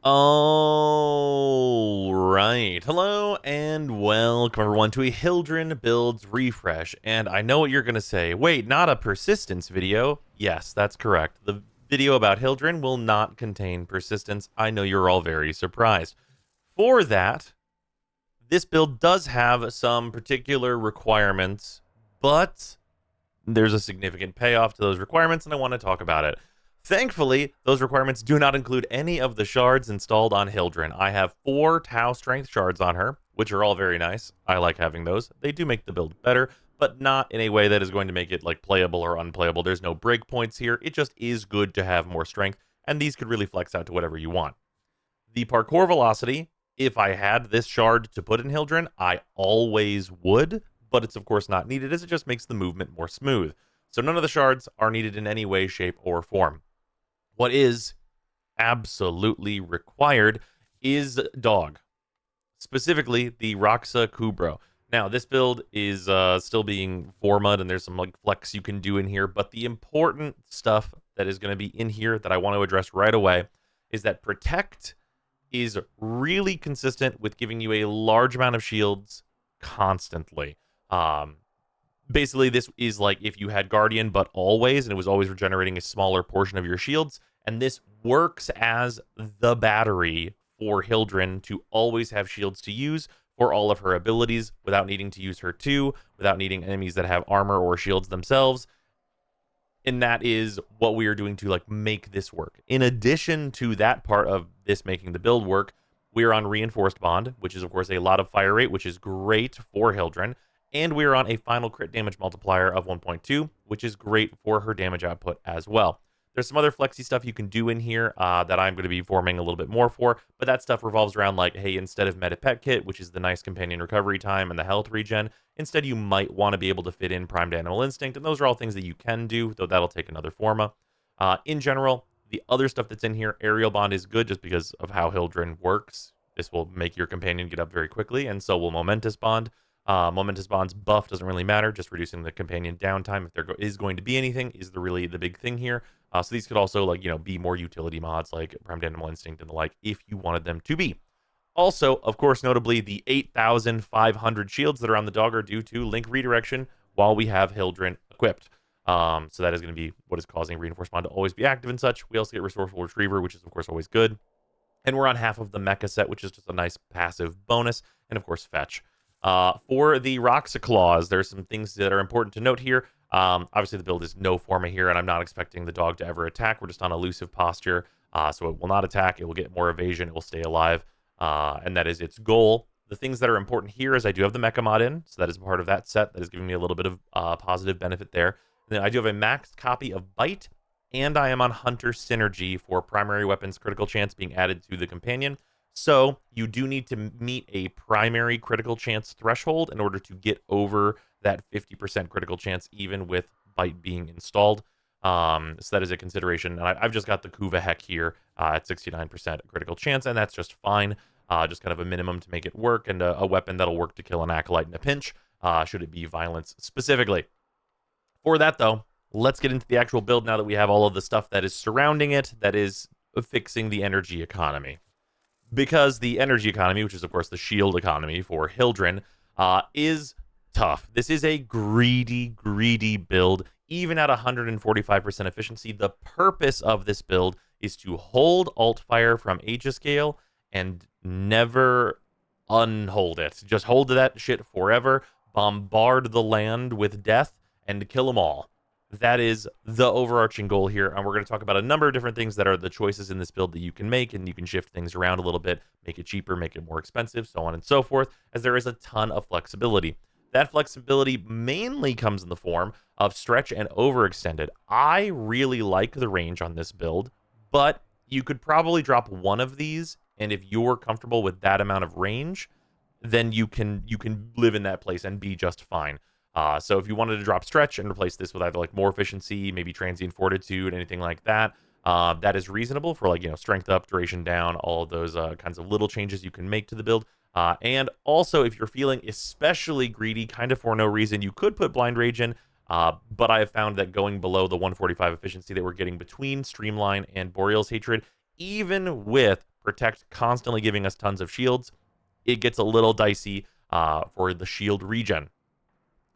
All right. Hello and welcome everyone to a Hildryn builds refresh. And I know what you're going to say. Wait, not a persistence video? Yes, that's correct. The video about Hildryn will not contain persistence. I know you're all very surprised. For that, this build does have some particular requirements, but there's a significant payoff to those requirements, and I want to talk about it. Thankfully, those requirements do not include any of the shards installed on Hildryn. I have 4 Tau Strength shards on her, which are all very nice. I like having those. They do make the build better, but not in a way that is going to make it like playable or unplayable. There's no breakpoints here. It just is good to have more strength, and these could really flex out to whatever you want. The parkour velocity, if I had this shard to put in Hildryn, I always would, but it's of course not needed as it just makes the movement more smooth. So none of the shards are needed in any way, shape, or form. What is absolutely required is dog, specifically the Roxa Kubro. Now, this build is still being formud, and there's some like flex you can do in here, but the important stuff that is going to be in here that I want to address right away is that Protect is really consistent with giving you a large amount of shields constantly. Basically, this is like if you had Guardian, but always, and it was always regenerating a smaller portion of your shields. And this works as the battery for Hildryn to always have shields to use for all of her abilities without needing to use her 2, without needing enemies that have armor or shields themselves. And that is what we are doing to like make this work. In addition to that part of this making the build work, we are on Reinforced Bond, which is of course a lot of fire rate, which is great for Hildryn. And we are on a final crit damage multiplier of 1.2, which is great for her damage output as well. There's some other flexy stuff you can do in here that I'm going to be forming a little bit more for, but that stuff revolves around like, hey, instead of Meta Pet Kit, which is the nice companion recovery time and the health regen, instead you might want to be able to fit in Primed Animal Instinct, and those are all things that you can do, though that'll take another forma. In general, the other stuff that's in here, Aerial Bond is good just because of how Hildryn works. This will make your companion get up very quickly, and so will Momentous Bond. Momentous Bond's buff doesn't really matter, just reducing the companion downtime, if there is going to be anything, is really the big thing here. So these could also, like, be more utility mods like Primed Animal Instinct and the like, if you wanted them to be. Also, of course, notably, the 8,500 shields that are on the dog are due to link redirection while we have Hildryn equipped. So that is going to be what is causing Reinforced Bond to always be active and such. We also get Resourceful Retriever, which is, of course, always good. And we're on half of the Mecha set, which is just a nice passive bonus. And, of course, Fetch. For the Roxa Claws, there's some things that are important to note here. Obviously, the build is no forma here, and I'm not expecting the dog to ever attack. We're just on elusive posture, so it will not attack. It will get more evasion. It will stay alive, and that is its goal. The things that are important here is I do have the Mecha mod in, so that is part of that set. That is giving me a little bit of positive benefit there. And then I do have a maxed copy of Bite, and I am on Hunter Synergy for primary weapons critical chance being added to the companion. So you do need to meet a primary critical chance threshold in order to get over that 50% critical chance, even with Bite being installed. So that is a consideration. And I've just got the Kuva Heck here at 69% critical chance, and that's just fine. Just kind of a minimum to make it work, and a weapon that'll work to kill an Acolyte in a pinch, should it be violence specifically. For that, though, let's get into the actual build now that we have all of the stuff that is surrounding it, that is fixing the energy economy. Because the energy economy, which is, of course, the shield economy for Hildryn, is tough. This is a greedy, greedy build. Even at 145% efficiency, the purpose of this build is to hold alt fire from Aegiscale and never unhold it. Just hold that shit forever, bombard the land with death, and kill them all. That is the overarching goal here, and we're going to talk about a number of different things that are the choices in this build that you can make, and you can shift things around a little bit, make it cheaper, make it more expensive, so on and so forth, as there is a ton of flexibility. That flexibility mainly comes in the form of stretch and overextended. I really like the range on this build, but you could probably drop one of these, and if you're comfortable with that amount of range, then you can live in that place and be just fine. So if you wanted to drop stretch and replace this with either like more efficiency, maybe transient fortitude, anything like that, that is reasonable for like, strength up, duration down, all of those kinds of little changes you can make to the build. And also, if you're feeling especially greedy, kind of for no reason, you could put Blind Rage in, but I have found that going below the 145 efficiency that we're getting between Streamline and Boreal's Hatred, even with Protect constantly giving us tons of shields, it gets a little dicey for the shield regen.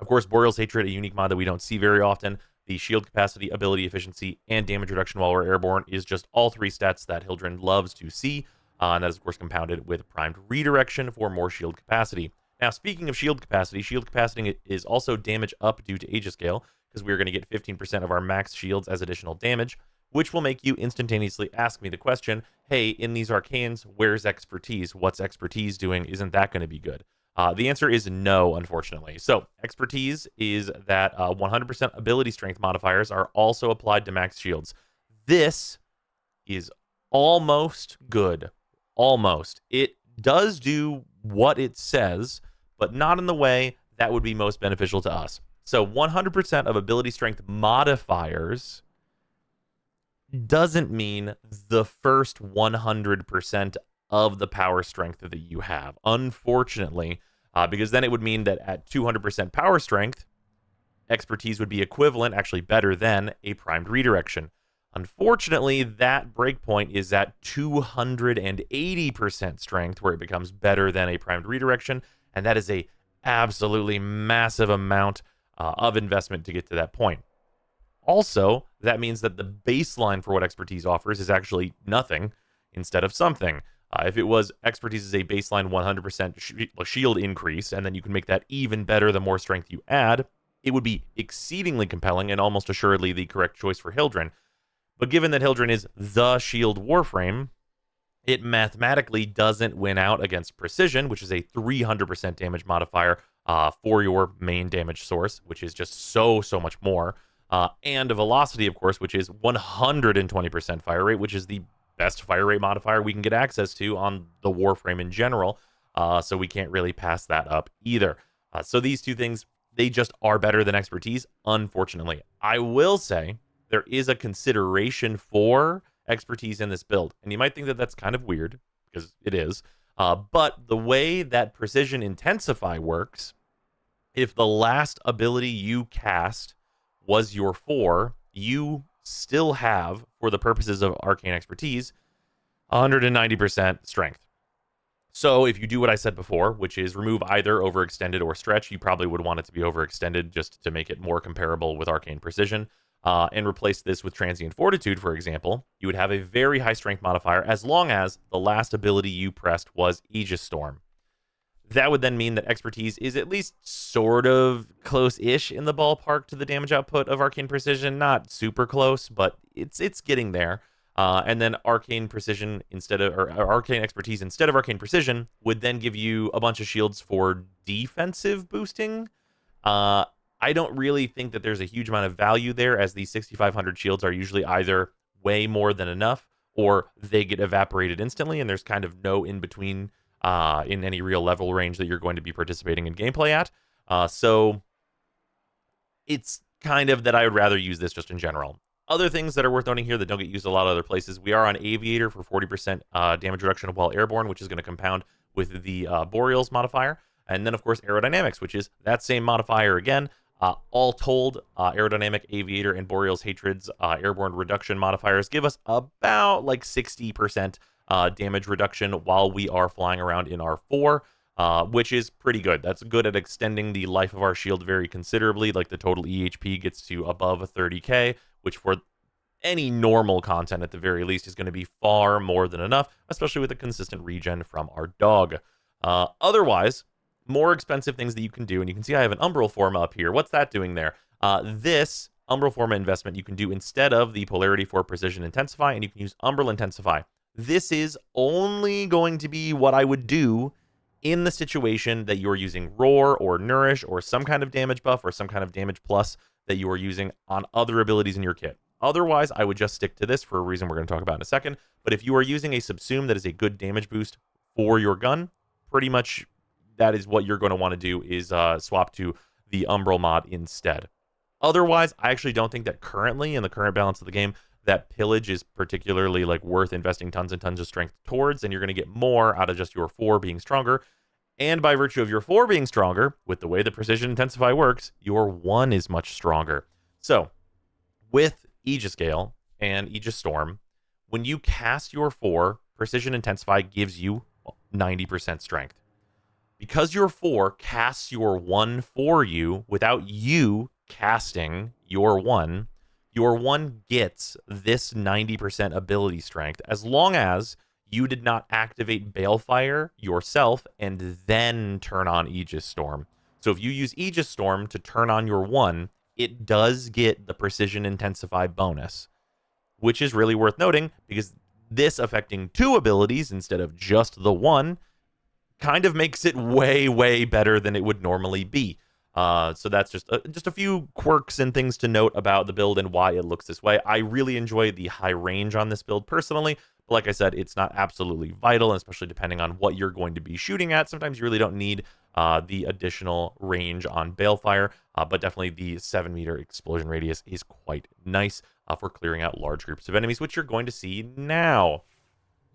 Of course, Boreal's Hatred, a unique mod that we don't see very often. The shield capacity, ability efficiency, and damage reduction while we're airborne is just all 3 stats that Hildryn loves to see. And that is, of course, compounded with primed redirection for more shield capacity. Now, speaking of shield capacity is also damage up due to Aegis Scale, because we're going to get 15% of our max shields as additional damage, which will make you instantaneously ask me the question, hey, in these arcanes, where's expertise? What's expertise doing? Isn't that going to be good? The answer is no, unfortunately. So, expertise is that 100% ability strength modifiers are also applied to max shields. This is almost good. Almost. It does do what it says, but not in the way that would be most beneficial to us. So, 100% of ability strength modifiers doesn't mean the first 100% of the power strength that you have, unfortunately, because then it would mean that at 200% power strength, expertise would be equivalent, actually better than, a primed redirection. Unfortunately, that breakpoint is at 280% strength, where it becomes better than a primed redirection, and that is a absolutely massive amount of investment to get to that point. Also, that means that the baseline for what expertise offers is actually nothing instead of something. If it was expertise is a baseline 100% shield increase, and then you can make that even better the more strength you add, it would be exceedingly compelling and almost assuredly the correct choice for Hildryn. But given that Hildryn is the shield Warframe, it mathematically doesn't win out against precision, which is a 300% damage modifier for your main damage source, which is just so much more. And a velocity, of course, which is 120% fire rate, which is the best fire rate modifier we can get access to on the Warframe in general. So we can't really pass that up either. So these two things, they just are better than expertise, unfortunately. I will say there is a consideration for expertise in this build. And you might think that that's kind of weird, because it is. But the way that Precision Intensify works, if the last ability you cast was your 4, you still have, for the purposes of Arcane Expertise, 190% strength. So if you do what I said before, which is remove either overextended or stretch, you probably would want it to be overextended just to make it more comparable with Arcane Precision, and replace this with Transient Fortitude, for example, you would have a very high strength modifier as long as the last ability you pressed was Aegis Storm. That would then mean that expertise is at least sort of close-ish in the ballpark to the damage output of Arcane Precision. Not super close, but it's getting there. And then Arcane Precision Arcane Expertise instead of Arcane Precision would then give you a bunch of shields for defensive boosting. I don't really think that there's a huge amount of value there, as these 6,500 shields are usually either way more than enough or they get evaporated instantly, and there's kind of no in-between in any real level range that you're going to be participating in gameplay at. So it's kind of that I would rather use this just in general. Other things that are worth noting here that don't get used a lot of other places, we are on Aviator for 40% damage reduction while airborne, which is going to compound with the Boreal's modifier. And then, of course, Aerodynamics, which is that same modifier again. All told, Aerodynamic, Aviator, and Boreal's Hatred's airborne reduction modifiers give us about like 60% damage reduction while we are flying around in our 4, which is pretty good. That's good at extending the life of our shield very considerably. Like the total EHP gets to above 30k, which for any normal content at the very least is going to be far more than enough, especially with a consistent regen from our dog. Otherwise, more expensive things that you can do, and you can see I have an Umbral Forma up here. What's that doing there? This Umbral Forma investment you can do instead of the Polarity for Precision Intensify, and you can use Umbral Intensify. This is only going to be what I would do in the situation that you're using Roar or Nourish or some kind of damage buff or some kind of damage plus that you are using on other abilities in your kit. Otherwise, I would just stick to this for a reason we're going to talk about in a second. But if you are using a Subsume that is a good damage boost for your gun, pretty much that is what you're going to want to do, is swap to the Umbral mod instead. Otherwise, I actually don't think that currently, in the current balance of the game, that Pillage is particularly like worth investing tons and tons of strength towards, and you're going to get more out of just your 4 being stronger. And by virtue of your 4 being stronger, with the way the Precision Intensify works, your 1 is much stronger. So, with Aegis Gale and Aegis Storm, when you cast your 4, Precision Intensify gives you 90% strength. Because your 4 casts your 1 for you without you casting your 1 gets this 90% ability strength as long as you did not activate Balefire yourself and then turn on Aegis Storm. So if you use Aegis Storm to turn on your 1, it does get the Precision Intensify bonus, which is really worth noting because this affecting 2 abilities instead of just the 1 kind of makes it way, way better than it would normally be. So that's just a few quirks and things to note about the build and why it looks this way. I really enjoy the high range on this build personally. But like I said, it's not absolutely vital, especially depending on what you're going to be shooting at. Sometimes you really don't need the additional range on Balefire, but definitely the 7-meter explosion radius is quite nice for clearing out large groups of enemies, which you're going to see now.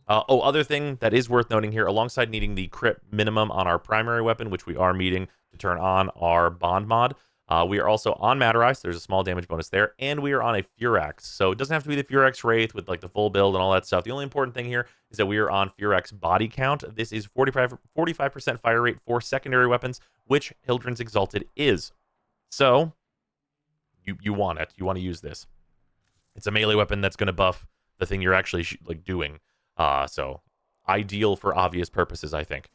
Other thing that is worth noting here, alongside needing the crit minimum on our primary weapon, which we are meeting to turn on our bond mod, we are also on Matterize. There's a small damage bonus there, and we are on a Furax. So it doesn't have to be the Furax Wraith with like the full build and all that stuff. The only important thing here is that we are on Furax body count. This is 45% fire rate for secondary weapons, which Hildryn's Exalted is. So you want it. You want to use this. It's a melee weapon that's going to buff the thing you're actually doing. So ideal for obvious purposes, I think.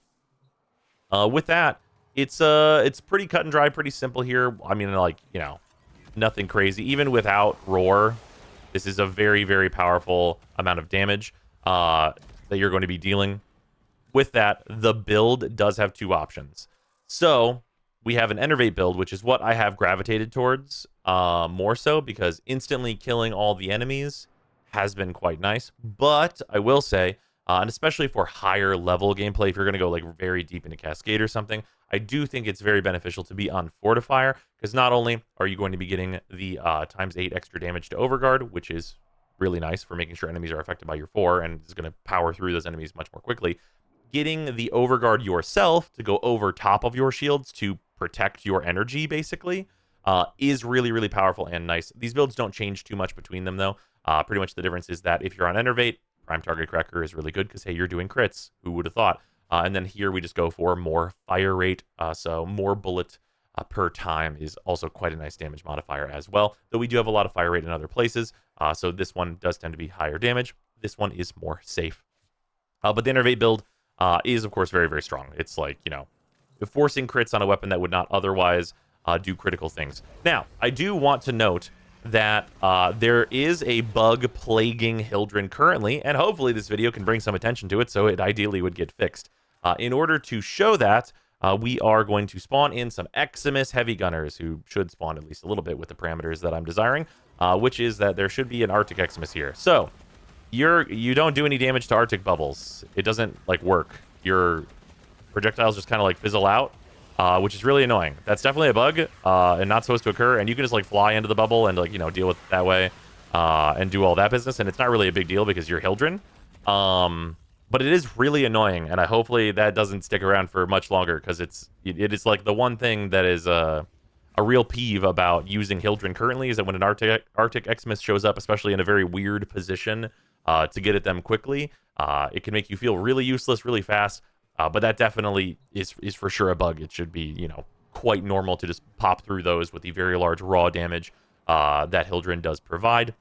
With that, it's pretty cut and dry, pretty simple here. I mean, like, you know, nothing crazy. Even without Roar, this is a very, very powerful amount of damage that you're going to be dealing. With that, the build does have 2 options. So we have an Enervate build, which is what I have gravitated towards more so because instantly killing all the enemies has been quite nice. But I will say, and especially for higher level gameplay, if you're going to go like very deep into Cascade or something, I do think it's very beneficial to be on Fortifier, because not only are you going to be getting the ×8 extra damage to Overguard, which is really nice for making sure enemies are affected by your 4 and is going to power through those enemies much more quickly, getting the Overguard yourself to go over top of your shields to protect your energy, basically, is really, really powerful and nice. These builds don't change too much between them, though. Pretty much the difference is that if you're on Enervate, Prime Target Cracker is really good because, hey, you're doing crits. Who would have thought? And then here we just go for more fire rate, so more bullet per time is also quite a nice damage modifier as well, though we do have a lot of fire rate in other places, so this one does tend to be higher damage. This one is more safe. But the Enervate build is, of course, very, very strong. It's like, you know, forcing crits on a weapon that would not otherwise do critical things. Now, I do want to note that there is a bug plaguing Hildryn currently, and hopefully this video can bring some attention to it, so it ideally would get fixed. In order to show that, we are going to spawn in some Eximus Heavy Gunners, who should spawn at least a little bit with the parameters that I'm desiring, which is that there should be an Arctic Eximus here. So, you don't do any damage to Arctic bubbles. It doesn't, like, work. Your projectiles just kind of, like, fizzle out. Which is really annoying. That's definitely a bug, and not supposed to occur, and you can just, like, fly into the bubble and, like, you know, deal with it that way, and do all that business, and it's not really a big deal because you're Hildryn. But it is really annoying, and hopefully that doesn't stick around for much longer, because it is, like, the one thing that is a real peeve about using Hildryn currently, is that when an Arctic Eximus shows up, especially in a very weird position, to get at them quickly, it can make you feel really useless really fast. But that definitely is for sure a bug. It should be, you know, quite normal to just pop through those with the very large raw damage that Hildryn does provide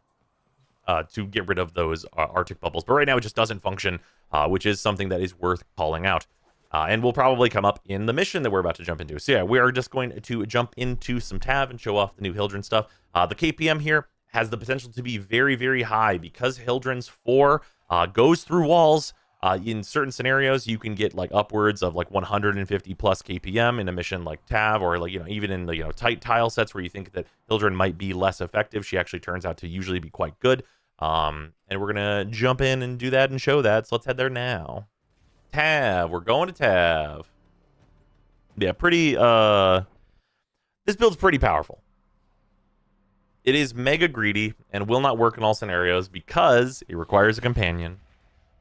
to get rid of those Arctic bubbles. But right now it just doesn't function, which is something that is worth calling out. And will probably come up in the mission that we're about to jump into. So yeah, we are just going to jump into some Tav and show off the new Hildryn stuff. The KPM here has the potential to be very, very high because Hildryn's 4 goes through walls. In certain scenarios, you can get like upwards of like 150 plus KPM in a mission like Tav, or like, you know, even in the, you know, tight tile sets where you think that Hildryn might be less effective, she actually turns out to usually be quite good. And we're gonna jump in and do that and show that. So let's head there now. Tav, we're going to Tav. Yeah, pretty. This build's pretty powerful. It is mega greedy and will not work in all scenarios because it requires a companion.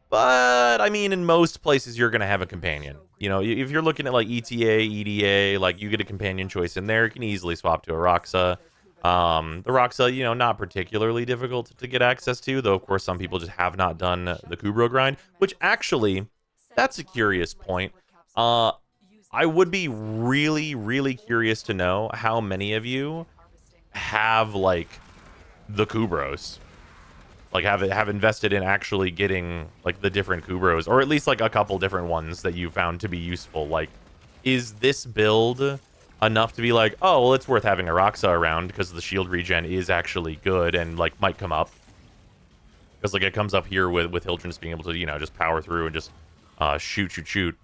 But, I mean, in most places, you're going to have a companion. You know, if you're looking at, like, ETA, EDA, like, you get a companion choice in there. You can easily swap to a Roxa. The Roxa, you know, not particularly difficult to get access to, though of course some people just have not done the Kubro grind, which actually, that's a curious point. I would be really, really curious to know how many of you have, like, the Kubros. Like, have invested in actually getting, like, the different Kubros, or at least, like, a couple different ones that you found to be useful. Like, is this build enough to be like, oh, well, it's worth having a Roxa around because the shield regen is actually good and, like, might come up. Because, like, it comes up here with Hildryn just being able to, you know, just power through and just shoot.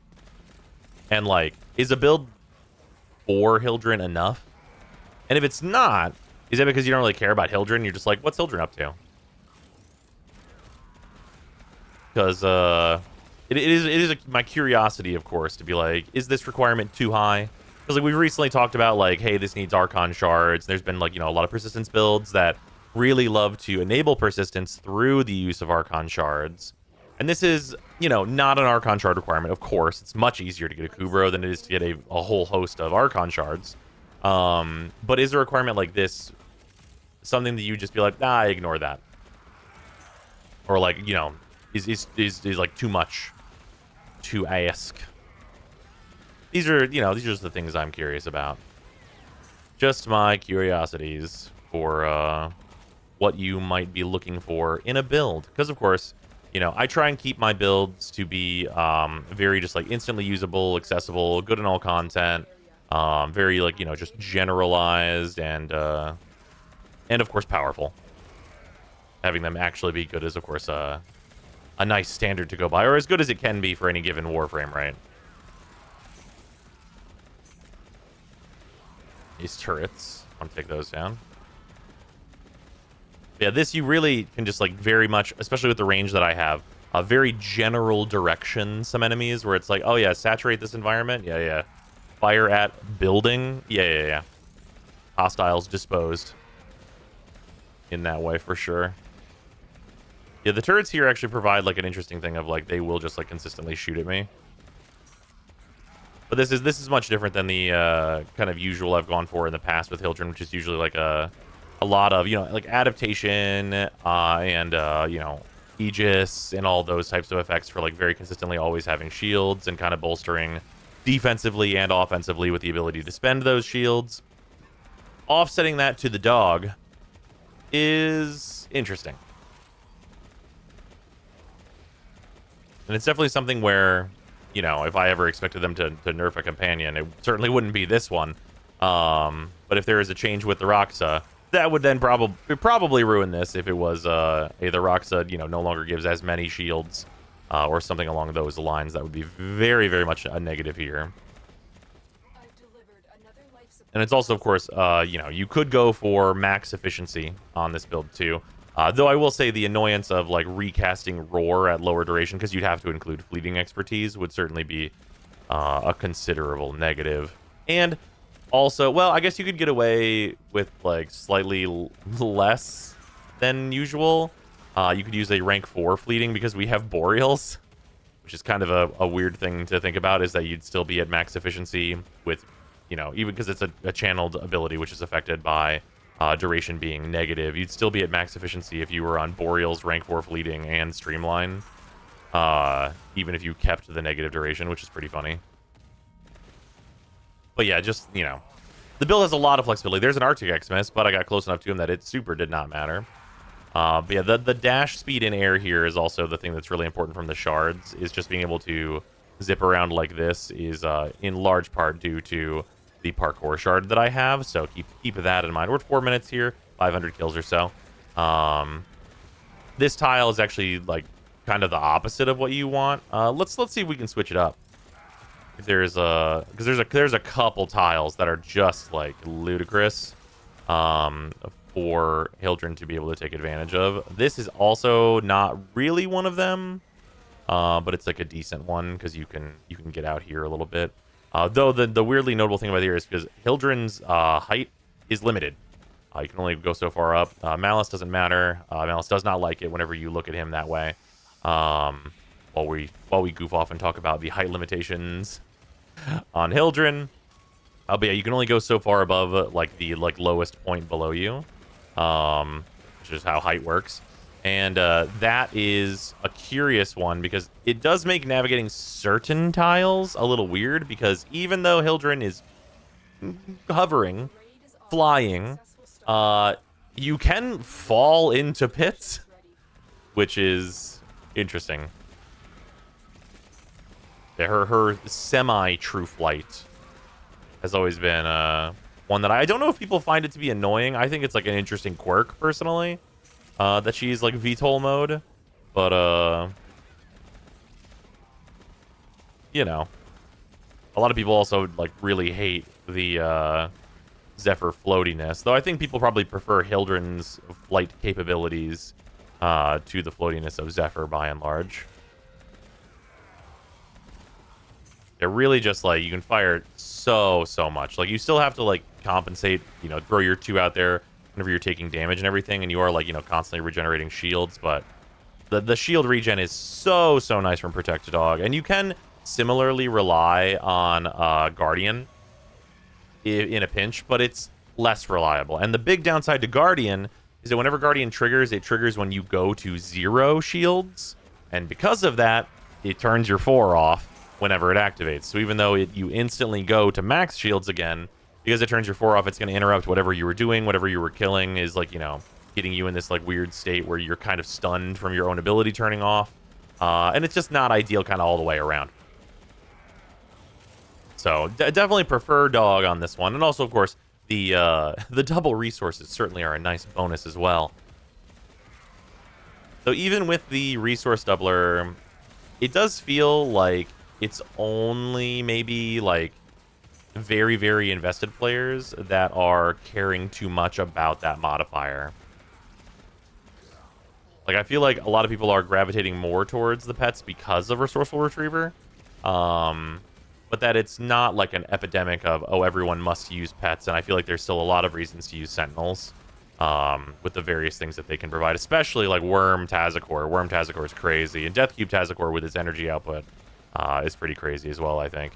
And, like, is a build for Hildryn enough? And if it's not, is that because you don't really care about Hildryn? You're just like, what's Hildryn up to? Because it is my curiosity, of course, to be like, is this requirement too high? Because, like, we've recently talked about, like, hey, this needs Archon shards. There's been, like, you know, a lot of persistence builds that really love to enable persistence through the use of Archon shards. And this is, you know, not an Archon shard requirement. Of course, it's much easier to get a Kubro than it is to get a whole host of Archon shards. But is a requirement like this something that you just be like, nah, ignore that? Or, like, you know, is like too much to ask? These are, you know, these are just the things I'm curious about. Just my curiosities for what you might be looking for in a build. Because, of course, you know, I try and keep my builds to be very just, like, instantly usable, accessible, good in all content, very, like, you know, just generalized, and of course, powerful. Having them actually be good is, of course, a nice standard to go by, or as good as it can be for any given Warframe, right? These turrets. I want to take those down. Yeah, this you really can just, like, very much, especially with the range that I have, a very general direction some enemies where it's like, oh yeah, saturate this environment. Yeah. Fire at building. Yeah. Hostiles disposed. In that way, for sure. Yeah, the turrets here actually provide, like, an interesting thing of, like, they will just, like, consistently shoot at me. But this is much different than the kind of usual I've gone for in the past with Hildryn, which is usually like a lot of, you know, like adaptation and you know, Aegis and all those types of effects for, like, very consistently always having shields and kind of bolstering defensively and offensively with the ability to spend those shields. Offsetting that to the dog is interesting. And it's definitely something where, you know, if I ever expected them to nerf a companion, it certainly wouldn't be this one. But if there is a change with the Roxa, that would then probably ruin this if it was the Roxa, you know, no longer gives as many shields or something along those lines. That would be very, very much a negative here. And it's also, of course, you know, you could go for max efficiency on this build too. Though I will say the annoyance of, like, recasting Roar at lower duration, because you'd have to include fleeting expertise, would certainly be a considerable negative. And also, well, I guess you could get away with, like, slightly less than usual. You could use a rank 4 fleeting because we have Boreals, which is kind of a weird thing to think about, is that you'd still be at max efficiency with, you know, even because it's a channeled ability, which is affected by duration being negative. You'd still be at max efficiency if you were on Boreals, rank 4 fleeting, and Streamline, even if you kept the negative duration, which is pretty funny. But yeah, just, you know, the build has a lot of flexibility. There's an Arctic Xmas, but I got close enough to him that it super did not matter. But yeah, the dash speed in air here is also the thing that's really important from the shards, is just being able to zip around like this is in large part due to the parkour shard that I have, so keep that in mind. We're at 4 minutes here, 500 kills or so. This tile is actually, like, kind of the opposite of what you want. Let's see if we can switch it up. If there's because there's a couple tiles that are just, like, ludicrous for Hildryn to be able to take advantage of. This is also not really one of them, but it's, like, a decent one because you can get out here a little bit. Though the weirdly notable thing about here is because Hildryn's height is limited. You can only go so far up. Malice doesn't matter. Malice does not like it whenever you look at him that way. While we goof off and talk about the height limitations on Hildryn. But yeah, you can only go so far above like the lowest point below you, which is how height works. And that is a curious one because it does make navigating certain tiles a little weird, because even though Hildryn is hovering, flying, you can fall into pits, which is interesting. Yeah, her semi-true flight has always been one that I don't know if people find it to be annoying. I think it's like an interesting quirk, personally, that she's like VTOL mode. But, you know, a lot of people also like really hate the Zephyr floatiness, though I think people probably prefer Hildryn's flight capabilities to the floatiness of Zephyr by and large. They're really just like, you can fire so much. Like, you still have to like compensate, you know, throw your 2 out there whenever you're taking damage and everything, and you are like, you know, constantly regenerating shields, but the shield regen is so nice from Protect Dog. And you can similarly rely on Guardian in a pinch, but it's less reliable. And the big downside to Guardian is that whenever Guardian triggers, it triggers when you go to 0 shields, and because of that, it turns your 4 off whenever it activates. So even though you instantly go to max shields again, because it turns your 4 off, it's going to interrupt whatever you were doing, whatever you were killing is like, you know, getting you in this like weird state where you're kind of stunned from your own ability turning off. And it's just not ideal kind of all the way around. So definitely prefer Dog on this one. And also, of course, the double resources certainly are a nice bonus as well. So even with the resource doubler, it does feel like it's only maybe like very invested players that are caring too much about that modifier. Like, I feel like a lot of people are gravitating more towards the pets because of Resourceful Retriever. But that it's not like an epidemic of, oh, everyone must use pets. And I feel like there's still a lot of reasons to use Sentinels with the various things that they can provide, especially like Worm Tazakor. Worm Tazakor is crazy. And Death Cube Tazakor with its energy output is pretty crazy as well, I think.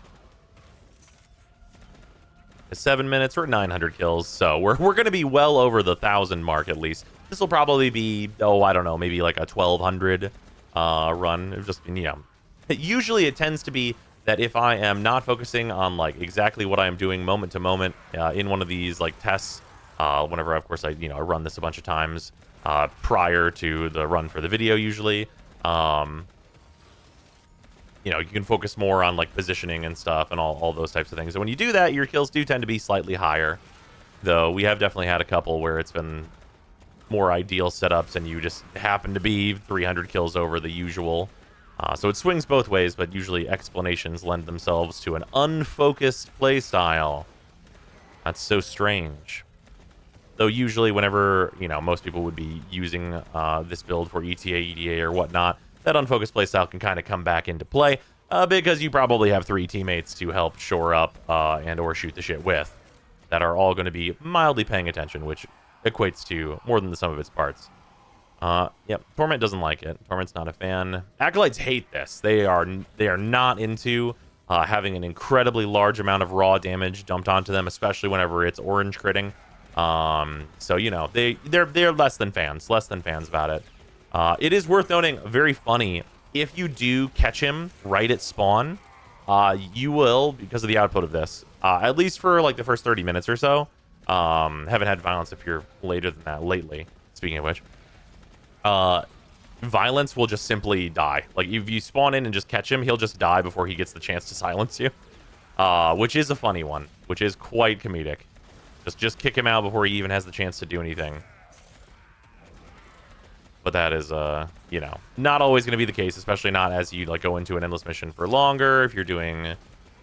7 minutes, we're at 900 kills, so we're going to be well over the 1,000 mark at least. This will probably be, oh, I don't know, maybe like a 1,200 run. Just, you know, usually it tends to be that if I am not focusing on like exactly what I am doing moment to moment in one of these like tests, whenever of course I run this a bunch of times prior to the run for the video usually. You know, you can focus more on like positioning and stuff and all those types of things. And when you do that, your kills do tend to be slightly higher. Though we have definitely had a couple where it's been more ideal setups and you just happen to be 300 kills over the usual. So it swings both ways, but usually explanations lend themselves to an unfocused playstyle. That's so strange. Though usually whenever, you know, most people would be using this build for ETA, EDA, or whatnot, that unfocused playstyle can kind of come back into play because you probably have 3 teammates to help shore up and or shoot the shit with that are all going to be mildly paying attention, which equates to more than the sum of its parts. Yep, Torment doesn't like it. Torment's not a fan. Acolytes hate this. They are not into having an incredibly large amount of raw damage dumped onto them, especially whenever it's orange critting. So you know they're less than fans about it. It is worth noting, very funny, if you do catch him right at spawn, you will, because of the output of this, at least for like the first 30 minutes or so, haven't had violence appear later than that lately, speaking of which, violence will just simply die. Like, if you spawn in and just catch him, he'll just die before he gets the chance to silence you, which is a funny one, which is quite comedic. Just kick him out before he even has the chance to do anything. But that is, you know, not always going to be the case, especially not as you like go into an endless mission for longer, if you're doing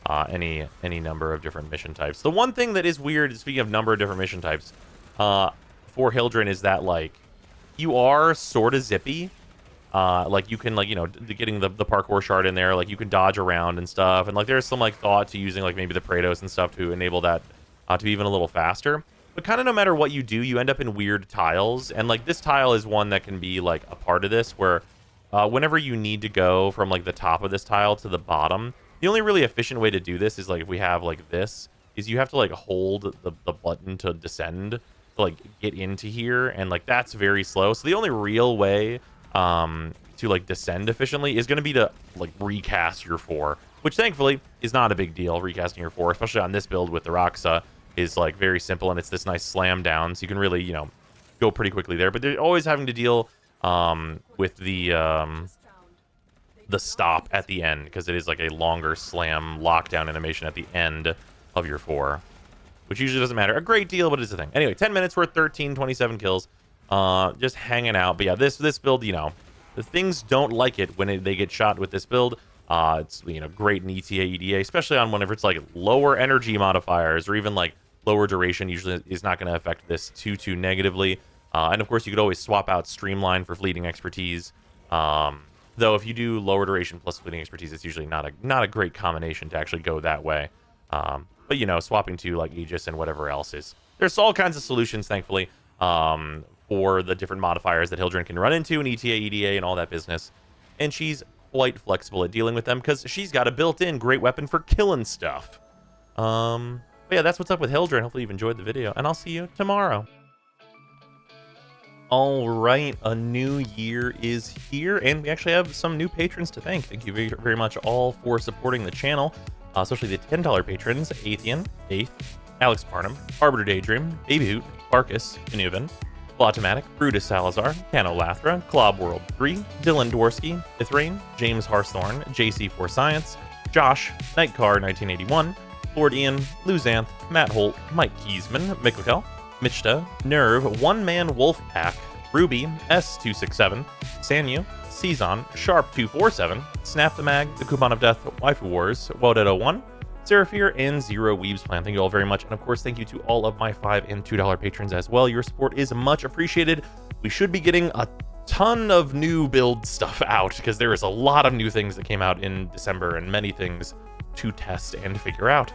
any number of different mission types. The one thing that is weird, speaking of number of different mission types, for Hildryn is that, like, you are sort of zippy. Like, you can, like, you know, getting the parkour shard in there, like, you can dodge around and stuff. And, like, there's some, like, thought to using, like, maybe the Praetos and stuff to enable that to be even a little faster. But kind of no matter what you do, you end up in weird tiles. And, like, this tile is one that can be, like, a part of this, where whenever you need to go from, like, the top of this tile to the bottom, the only really efficient way to do this is, like, if we have, like, this, is you have to like hold the button to descend to like get into here, and like that's very slow. So the only real way to like descend efficiently is going to be to like recast your 4, which thankfully is not a big deal. Recasting your 4, especially on this build with the Roxa, is like very simple, and it's this nice slam down, so you can really, you know, go pretty quickly there. But they're always having to deal with the stop at the end, because it is like a longer slam lockdown animation at the end of your 4, which usually doesn't matter a great deal, but it's a thing. Anyway, 10 minutes worth 13, 27 kills, just hanging out. But yeah, this build, you know, the things don't like it when they get shot with this build. It's, you know, great in ETA, EDA, especially on whenever it's like lower energy modifiers or even like lower duration. Usually is not going to affect this too negatively. And of course, you could always swap out Streamline for fleeting expertise. Though if you do lower duration plus fleeting expertise, it's usually not a great combination to actually go that way. But you know, swapping to like Aegis and whatever else is, there's all kinds of solutions, thankfully, for the different modifiers that Hildryn can run into in ETA, EDA, and all that business. And she's quite flexible at dealing with them because she's got a built-in great weapon for killing stuff. But yeah, that's what's up with Hildryn. Hopefully you've enjoyed the video, and I'll see you tomorrow. All right, a new year is here, and we actually have some new patrons to thank. Thank you very, very much all for supporting the channel, especially the $10 patrons: Athean, Eighth, Alex Parnham, Arbiter Daydream, Baby Hoot, Barkus, Inuvan, Blotomatic, Brutus Salazar, Cano Lathra, Clob World 3, Dylan Dworsky, Ithrain, James Harthorne, JC4 Science, Josh, Nightcar 1981, Lord Ian, Luzanth, Matt Holt, Mike Kiesman, Mikkel, Michta, Nerve, One Man Wolf Pack, Ruby, S267, Sanyu, Season, Sharp247, Snap the Mag, The Coupon of Death, Waifu Wars, Wodet01, Seraphir, and Zero Weaves Plan. Thank you all very much. And of course, thank you to all of my $5 and $2 patrons as well. Your support is much appreciated. We should be getting a ton of new build stuff out because there is a lot of new things that came out in December and many things to test and figure out.